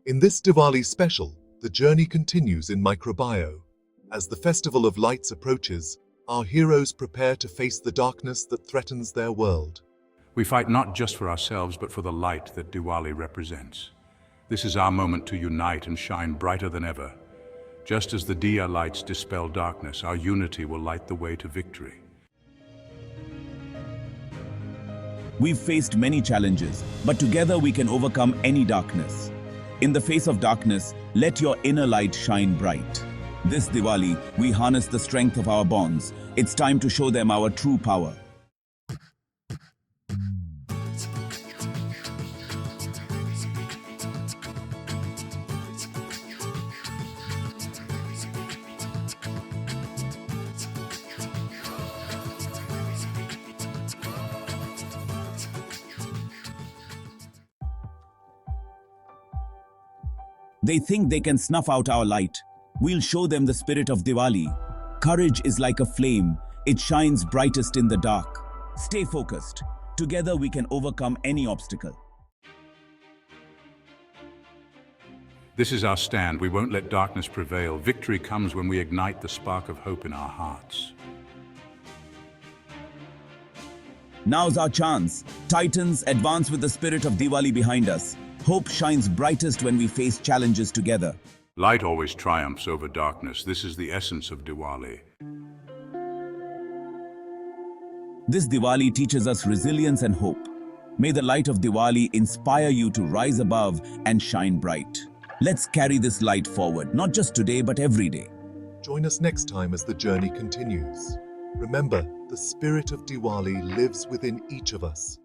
In this Diwali special, the journey continues in Microbio. As the Festival of Lights approaches, our heroes prepare to face the darkness that threatens their world. We fight not just for ourselves, but for the light that Diwali represents. This is our moment to unite and shine brighter than ever. Just as the Diya lights dispel darkness, our unity will light the way to victory. We've faced many challenges, but together we can overcome any darkness. In the face of darkness, let your inner light shine bright. This Diwali, we harness the strength of our bonds. It's time to show them our true power. They think they can snuff out our light. We'll show them the spirit of Diwali. Courage is like a flame. It shines brightest in the dark. Stay focused. Together we can overcome any obstacle. This is our stand. We won't let darkness prevail. Victory comes when we ignite the spark of hope in our hearts. Now's our chance. Titans, advance with the spirit of Diwali behind us. Hope shines brightest when we face challenges together. Light always triumphs over darkness. This is the essence of Diwali. This Diwali teaches us resilience and hope. May the light of Diwali inspire you to rise above and shine bright. Let's carry this light forward, not just today, but every day. Join us next time as the journey continues. Remember, the spirit of Diwali lives within each of us.